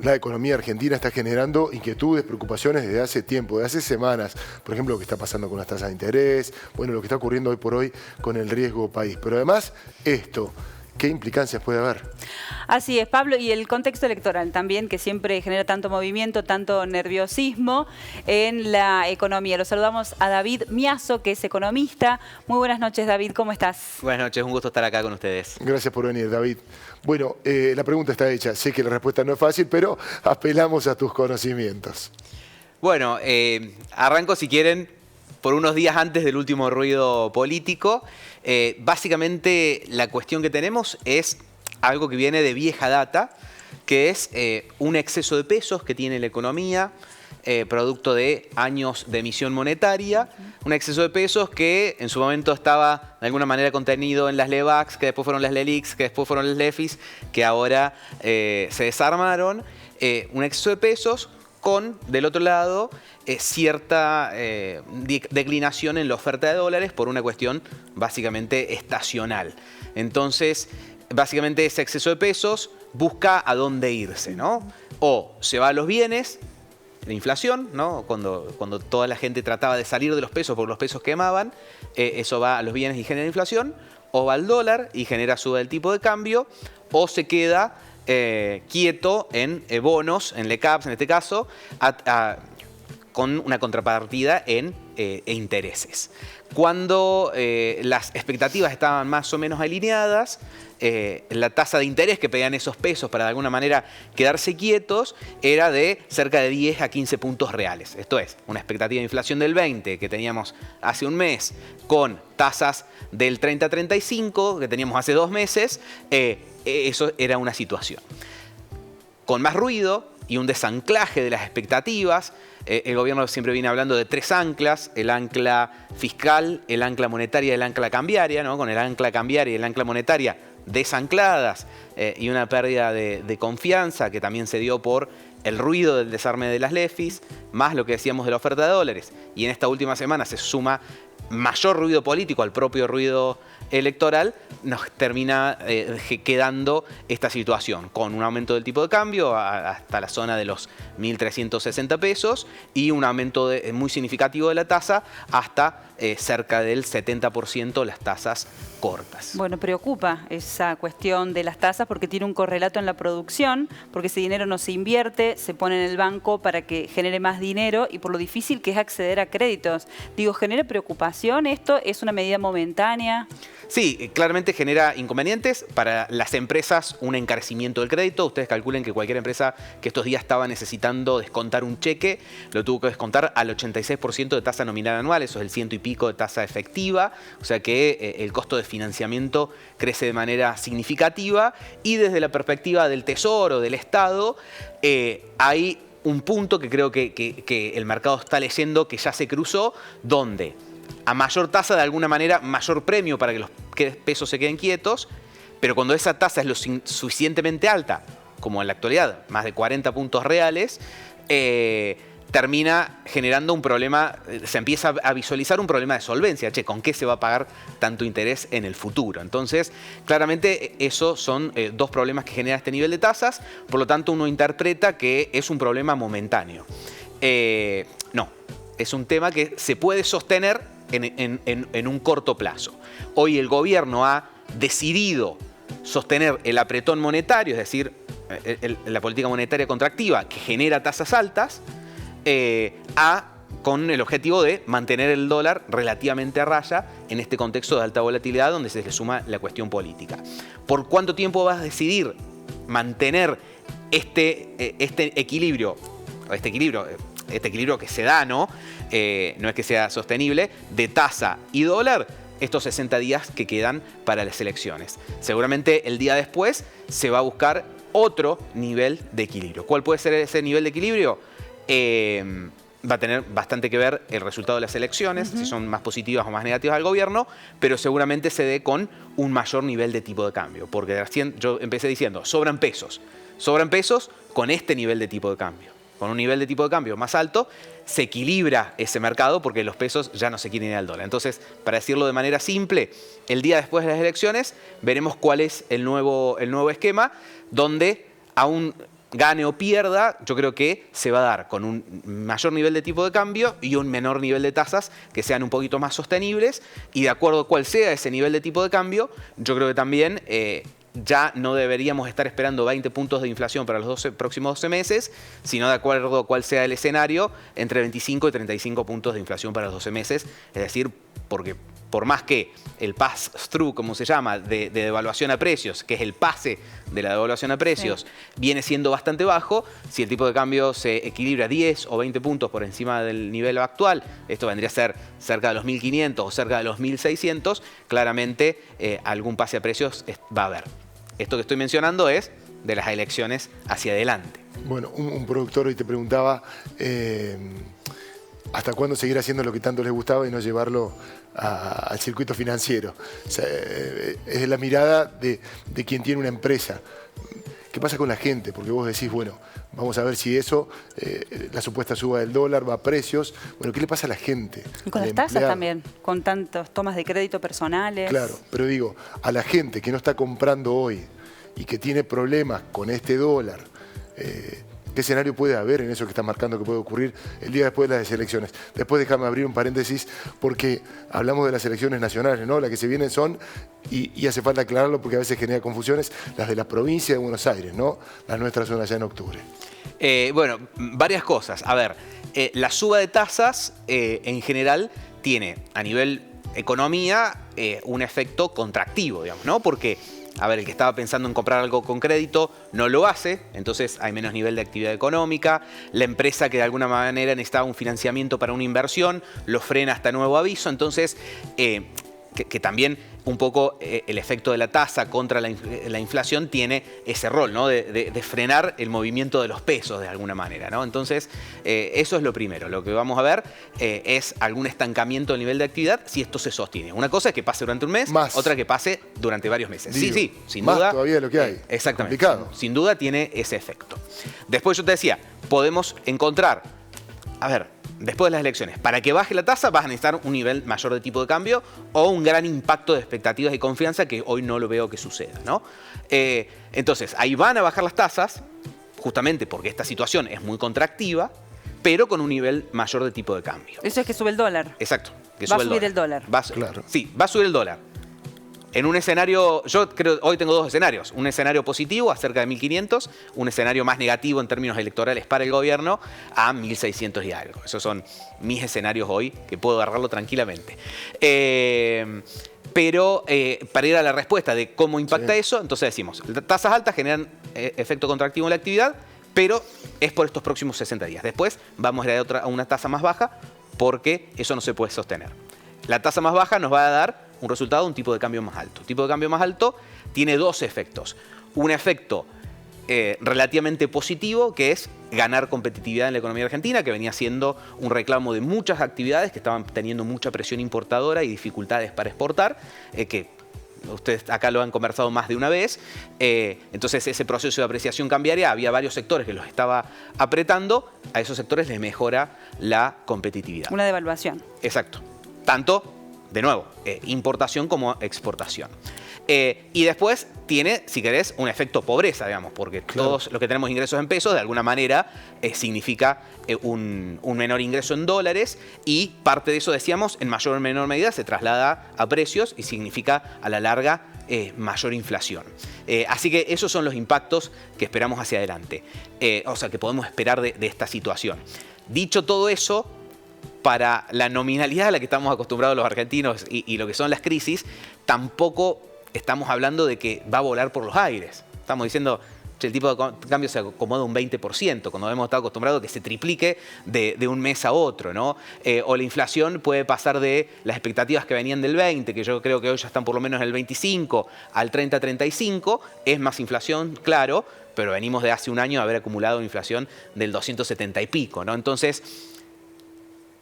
la economía argentina está generando inquietudes, preocupaciones desde hace tiempo, desde hace semanas. Por ejemplo, lo que está pasando con las tasas de interés, bueno, lo que está ocurriendo hoy por hoy con el riesgo país. Pero además, esto, ¿qué implicancias puede haber? Así es, Pablo, y el contexto electoral también, que siempre genera tanto movimiento, tanto nerviosismo en la economía. Lo saludamos a David Miazo, que es economista. Muy buenas noches, David, ¿cómo estás? Buenas noches, un gusto estar acá con ustedes. Gracias por venir, David. Bueno, la pregunta está hecha. Sé que la respuesta no es fácil, pero apelamos a tus conocimientos. Bueno, arranco, si quieren, por unos días antes del último ruido político. Básicamente, la cuestión que tenemos es algo que viene de vieja data, que es un exceso de pesos que tiene la economía, producto de años de emisión monetaria, un exceso de pesos que en su momento estaba de alguna manera contenido en las LEVAX, que después fueron las LELIQs, que después fueron las LEFIs, que ahora se desarmaron. Un exceso de pesos con, del otro lado, cierta declinación en la oferta de dólares por una cuestión básicamente estacional. Entonces, básicamente ese exceso de pesos busca a dónde irse, ¿no? O se va a los bienes, la inflación, ¿no? Cuando toda la gente trataba de salir de los pesos porque los pesos quemaban, eso va a los bienes y genera inflación, o va al dólar y genera suba del tipo de cambio, o se queda quieto en bonos, en LECAPs en este caso, con una contrapartida en intereses. Cuando las expectativas estaban más o menos alineadas, la tasa de interés que pedían esos pesos para de alguna manera quedarse quietos era de cerca de 10 a 15 puntos reales. Esto es, una expectativa de inflación del 20 que teníamos hace un mes con tasas del 30 a 35 que teníamos hace 2 meses, eso era una situación. Con más ruido y un desanclaje de las expectativas, el gobierno siempre viene hablando de 3 anclas: el ancla fiscal, el ancla monetaria y el ancla cambiaria, ¿no? Con el ancla cambiaria y el ancla monetaria desancladas y una pérdida de confianza que también se dio por el ruido del desarme de las LEFIs, más lo que decíamos de la oferta de dólares. Y en esta última semana se suma mayor ruido político al propio ruido electoral, nos termina quedando esta situación con un aumento del tipo de cambio hasta la zona de los 1.360 pesos y un aumento muy significativo de la tasa hasta cerca del 70% las tasas cortas. Bueno, preocupa esa cuestión de las tasas porque tiene un correlato en la producción, porque ese dinero no se invierte, se pone en el banco para que genere más dinero y por lo difícil que es acceder a créditos. Digo, ¿genera preocupación esto? ¿Es una medida momentánea? Sí, claramente genera inconvenientes para las empresas, un encarecimiento del crédito. Ustedes calculen que cualquier empresa que estos días estaba necesitando descontar un cheque, lo tuvo que descontar al 86% de tasa nominal anual, eso es el 100 y pico de tasa efectiva, o sea que el costo de financiamiento crece de manera significativa y desde la perspectiva del Tesoro, del Estado, hay un punto que creo que el mercado está leyendo que ya se cruzó, donde a mayor tasa, de alguna manera, mayor premio para que los pesos se queden quietos, pero cuando esa tasa es lo suficientemente alta, como en la actualidad, más de 40 puntos reales, termina generando un problema, se empieza a visualizar un problema de solvencia. Che, ¿con qué se va a pagar tanto interés en el futuro? Entonces, claramente, esos son 2 problemas que genera este nivel de tasas, por lo tanto, uno interpreta que es un problema momentáneo. No, es un tema que se puede sostener en un corto plazo. Hoy el gobierno ha decidido sostener el apretón monetario, es decir, la política monetaria contractiva que genera tasas altas, con el objetivo de mantener el dólar relativamente a raya en este contexto de alta volatilidad donde se le suma la cuestión política. ¿Por cuánto tiempo vas a decidir mantener este equilibrio que se da, ¿no? No es que sea sostenible, de tasa y dólar, estos 60 días que quedan para las elecciones? Seguramente el día después se va a buscar otro nivel de equilibrio. ¿Cuál puede ser ese nivel de equilibrio? Va a tener bastante que ver el resultado de las elecciones, si son más positivas o más negativas al gobierno, pero seguramente se dé con un mayor nivel de tipo de cambio. Porque recién yo empecé diciendo, sobran pesos con este nivel de tipo de cambio. Con un nivel de tipo de cambio más alto, se equilibra ese mercado porque los pesos ya no se quieren ir al dólar. Entonces, para decirlo de manera simple, el día después de las elecciones veremos cuál es el nuevo esquema, donde aún gane o pierda, yo creo que se va a dar con un mayor nivel de tipo de cambio y un menor nivel de tasas que sean un poquito más sostenibles, y de acuerdo a cuál sea ese nivel de tipo de cambio, yo creo que también ya no deberíamos estar esperando 20 puntos de inflación para los próximos 12 meses, sino de acuerdo a cuál sea el escenario, entre 25 y 35 puntos de inflación para los 12 meses. Es decir, porque por más que el pass-through, como se llama, de devaluación a precios, que es el pase de la devaluación a precios, viene siendo bastante bajo, si el tipo de cambio se equilibra 10 o 20 puntos por encima del nivel actual, esto vendría a ser cerca de los 1.500 o cerca de los 1.600, claramente algún pase a precios va a haber. Esto que estoy mencionando es de las elecciones hacia adelante. Bueno, un productor hoy te preguntaba hasta cuándo seguir haciendo lo que tanto les gustaba y no llevarlo al circuito financiero. O sea, es la mirada de quien tiene una empresa. ¿Qué pasa con la gente? Porque vos decís, bueno, vamos a ver si eso, la supuesta suba del dólar, va a precios. Bueno, ¿qué le pasa a la gente? Y con las tasas también, con tantas tomas de crédito personales. Claro, pero digo, a la gente que no está comprando hoy y que tiene problemas con este dólar, ¿qué escenario puede haber en eso que está marcando que puede ocurrir el día después de las elecciones? Después déjame abrir un paréntesis porque hablamos de las elecciones nacionales, ¿no? Las que se vienen son, y hace falta aclararlo porque a veces genera confusiones, las de la provincia de Buenos Aires, ¿no? Las nuestras son allá en octubre. Bueno, varias cosas. A ver, la suba de tasas en general tiene a nivel economía un efecto contractivo, digamos, ¿no? Porque a ver, el que estaba pensando en comprar algo con crédito no lo hace, entonces hay menos nivel de actividad económica. La empresa que de alguna manera necesitaba un financiamiento para una inversión lo frena hasta nuevo aviso. Entonces, que también un poco el efecto de la tasa contra la inflación tiene ese rol, ¿no? de frenar el movimiento de los pesos de alguna manera, ¿no? Entonces, eso es lo primero. Lo que vamos a ver es algún estancamiento del nivel de actividad si esto se sostiene. Una cosa es que pase durante un mes, otra que pase durante varios meses. Digo, sí, sin más duda. Todavía de lo que hay. Exactamente. Complicado. Sin duda tiene ese efecto. Después yo te decía, podemos encontrar, a ver, después de las elecciones, para que baje la tasa vas a necesitar un nivel mayor de tipo de cambio o un gran impacto de expectativas y confianza que hoy no lo veo que suceda, ¿no? Entonces, ahí van a bajar las tasas, justamente porque esta situación es muy contractiva, pero con un nivel mayor de tipo de cambio. Eso es que sube el dólar. Exacto. Que Va a sube subir el dólar. Claro. Sí, va a subir el dólar. En un escenario, yo creo, hoy tengo dos escenarios. Un escenario positivo a cerca de 1.500, un escenario más negativo en términos electorales para el gobierno a 1.600 y algo. Esos son mis escenarios hoy, que puedo agarrarlo tranquilamente. Pero para ir a la respuesta de cómo impacta eso, entonces decimos, tasas altas generan efecto contractivo en la actividad, pero es por estos próximos 60 días. Después vamos a ir a una tasa más baja porque eso no se puede sostener. La tasa más baja nos va a dar un resultado, un tipo de cambio más alto. El tipo de cambio más alto tiene dos efectos. Un efecto relativamente positivo, que es ganar competitividad en la economía argentina, que venía siendo un reclamo de muchas actividades que estaban teniendo mucha presión importadora y dificultades para exportar, que ustedes acá lo han conversado más de una vez. Entonces ese proceso de apreciación cambiaria, había varios sectores que los estaba apretando, a esos sectores les mejora la competitividad. Una devaluación. Exacto. Tanto, de nuevo, importación como exportación. Y después tiene, si querés, un efecto pobreza, digamos, porque todos los que tenemos ingresos en pesos, de alguna manera, significa un menor ingreso en dólares, y parte de eso, decíamos, en mayor o menor medida se traslada a precios y significa, a la larga, mayor inflación. Así que esos son los impactos que esperamos hacia adelante. O sea, que podemos esperar de esta situación. Dicho todo eso, para la nominalidad a la que estamos acostumbrados los argentinos y lo que son las crisis, tampoco estamos hablando de que va a volar por los aires. Estamos diciendo, che, el tipo de cambio se acomoda un 20%, cuando hemos estado acostumbrados a que se triplique de un mes a otro, ¿no? O la inflación puede pasar de las expectativas que venían del 20, que yo creo que hoy ya están por lo menos en el 25, al 30-35, es más inflación, claro, pero venimos de hace un año a haber acumulado inflación del 270 y pico, ¿no? Entonces,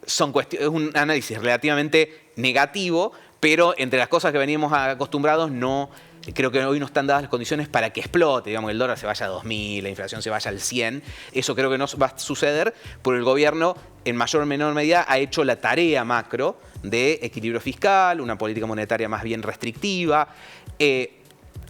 es un análisis relativamente negativo, pero entre las cosas que veníamos acostumbrados, no creo que hoy no están dadas las condiciones para que explote, digamos, el dólar se vaya a 2.000, la inflación se vaya al 100. Eso creo que no va a suceder, porque el gobierno, en mayor o menor medida, ha hecho la tarea macro de equilibrio fiscal, una política monetaria más bien restrictiva.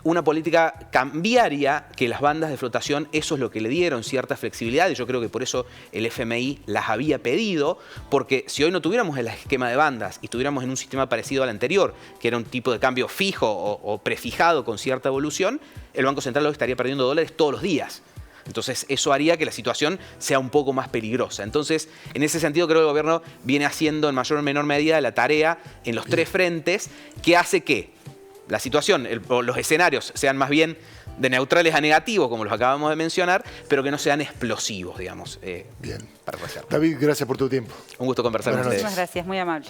una política cambiaria que las bandas de flotación, eso es lo que le dieron cierta flexibilidad, y yo creo que por eso el FMI las había pedido, porque si hoy no tuviéramos el esquema de bandas y estuviéramos en un sistema parecido al anterior, que era un tipo de cambio fijo o prefijado con cierta evolución, el Banco Central hoy estaría perdiendo dólares todos los días. Entonces eso haría que la situación sea un poco más peligrosa. Entonces, en ese sentido creo que el gobierno viene haciendo en mayor o menor medida la tarea en los tres frentes, que hace que la situación, los escenarios sean más bien de neutrales a negativos, como los acabamos de mencionar, pero que no sean explosivos, digamos. Bien. Para pasar. David, gracias por tu tiempo. Un gusto conversar con ustedes. Muchas gracias, muy amable.